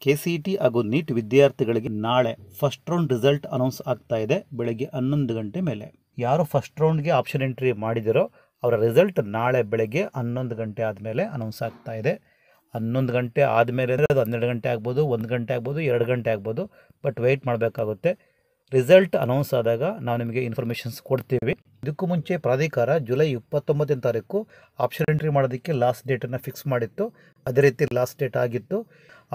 KCET ಹಾಗೂ neat ವಿದ್ಯಾರ್ಥಿಗಳಿಗೆ ನಾಳೆ ಫಸ್ಟ್ ರೌಂಡ್ ರಿಸಲ್ಟ್ ಅನೌನ್ಸ್ ಆಗ್ತಾ ಇದೆ ಬೆಳಗ್ಗೆ 11 ಗಂಟೆ ಮೇಲೆ. ಯಾರು ಫಸ್ಟ್ ರೌಂಡ್ಗೆ ಆಪ್ಷನ್ ಎಂಟ್ರಿ ಮಾಡಿದಿರೋ ಅವರ ರಿಸಲ್ಟ್ ನಾಳೆ ಬೆಳಗ್ಗೆ 11 ಗಂಟೆ ಆದಮೇಲೆ ಅನೌನ್ಸ್ ಆಗ್ತಾ ಇದೆ. 11 ಗಂಟೆ ಆದಮೇಲೆ ಅಂದರೆ ಅದು 12 ಗಂಟೆ ಆಗ್ಬೋದು, 1 ಗಂಟೆ ಆಗ್ಬೋದು, 2 ಗಂಟೆ ಆಗ್ಬೋದು. ಬಟ್ ವೆಯ್ಟ್ ಮಾಡಬೇಕಾಗುತ್ತೆ. ರಿಸಲ್ಟ್ ಅನೌನ್ಸ್ ಆದಾಗ ನಾವು ನಿಮಗೆ ಇನ್ಫಾರ್ಮೇಷನ್ಸ್ ಕೊಡ್ತೀವಿ. ಇದಕ್ಕೂ ಮುಂಚೆ ಪ್ರಾಧಿಕಾರ ಜುಲೈ 29ನೇ ತಾರೀಕು ಆಪ್ಷನ್ ಎಂಟ್ರಿ ಮಾಡೋದಕ್ಕೆ ಲಾಸ್ಟ್ ಡೇಟನ್ನು ಫಿಕ್ಸ್ ಮಾಡಿತ್ತು. ಅದೇ ರೀತಿ ಲಾಸ್ಟ್ ಡೇಟ್ ಆಗಿತ್ತು.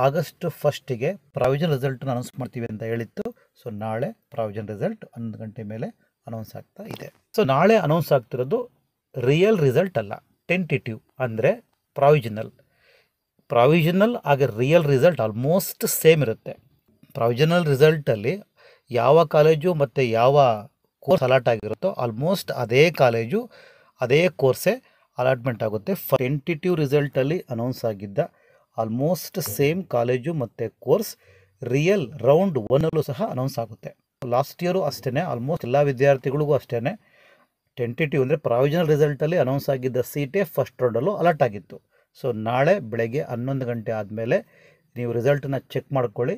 ಆಗಸ್ಟ್ 1ಗೆ ಪ್ರಾವಿಷನಲ್ ರಿಸಲ್ಟನ್ನು ಅನೌನ್ಸ್ ಮಾಡ್ತೀವಿ ಅಂತ ಹೇಳಿತ್ತು. ಸೊ ನಾಳೆ ಪ್ರಾವಿಷನಲ್ ರಿಸಲ್ಟ್ 11 ಗಂಟೆ ಮೇಲೆ ಅನೌನ್ಸ್ ಆಗ್ತಾ ಇದೆ. ಸೊ ನಾಳೆ ಅನೌನ್ಸ್ ಆಗ್ತಿರೋದು ರಿಯಲ್ ರಿಸಲ್ಟ್ ಅಲ್ಲ, ಟೆಂಟೇಟಿವ್ ಅಂದರೆ ಪ್ರಾವಿಷನಲ್ ಹಾಗೆ ರಿಯಲ್ ರಿಸಲ್ಟ್ ಆಲ್ಮೋಸ್ಟ್ ಸೇಮ್ ಇರುತ್ತೆ. ಪ್ರಾವಿಷನಲ್ ರಿಸಲ್ಟಲ್ಲಿ ಯಾವ ಕಾಲೇಜು ಮತ್ತು ಯಾವ ಕೋರ್ಸ್ ಅಲಾಟ್ ಆಗಿರುತ್ತೋ ಆಲ್ಮೋಸ್ಟ್ ಅದೇ ಕಾಲೇಜು ಅದೇ ಕೋರ್ಸೇ ಅಲಾಟ್ಮೆಂಟ್ ಆಗುತ್ತೆ. ಟೆಂಟೇಟಿವ್ ರಿಸಲ್ಟಲ್ಲಿ ಅನೌನ್ಸ್ ಆಗಿದ್ದ ಆಲ್ಮೋಸ್ಟ್ ಸೇಮ್ ಕಾಲೇಜು ಮತ್ತು ಕೋರ್ಸ್ ರಿಯಲ್ ರೌಂಡ್ 1ಅಲ್ಲೂ ಸಹ ಅನೌನ್ಸ್ ಆಗುತ್ತೆ. ಲಾಸ್ಟ್ ಇಯರು ಅಷ್ಟೇ, ಆಲ್ಮೋಸ್ಟ್ ಎಲ್ಲ ವಿದ್ಯಾರ್ಥಿಗಳಿಗೂ ಅಷ್ಟೇ. ಟೆಂಟೇಟಿವ್ ಅಂದರೆ ಪ್ರಾವಿಷನಲ್ ರಿಸಲ್ಟಲ್ಲಿ ಅನೌನ್ಸ್ ಆಗಿದ್ದ ಸೀಟೇ ಫಸ್ಟ್ ರೌಂಡಲ್ಲೂ ಅಲಾಟ್ ಆಗಿತ್ತು. ಸೊ ನಾಳೆ ಬೆಳಗ್ಗೆ 11 ಗಂಟೆ ಆದಮೇಲೆ ನೀವು ರಿಸಲ್ಟನ್ನು ಚೆಕ್ ಮಾಡ್ಕೊಳ್ಳಿ.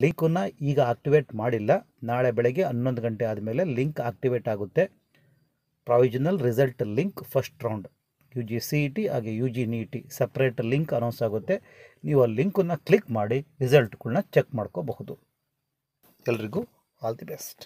ಲಿಂಕನ್ನು ಈಗ ಆಕ್ಟಿವೇಟ್ ಮಾಡಿಲ್ಲ. ನಾಳೆ ಬೆಳಗ್ಗೆ 11 ಗಂಟೆ ಆದಮೇಲೆ ಲಿಂಕ್ ಆಕ್ಟಿವೇಟ್ ಆಗುತ್ತೆ. Provisional result link first round UG CET ಹಾಗೆ UG NEET separate link announce ಆಗುತ್ತೆ. ನೀವು ಆ ಲಿಂಕನ್ನು ಕ್ಲಿಕ್ ಮಾಡಿ ರಿಸಲ್ಟ್ಗಳನ್ನ ಚೆಕ್ ಮಾಡ್ಕೋಬಹುದು. ಎಲ್ರಿಗೂ ಆಲ್ ದಿ ಬೆಸ್ಟ್.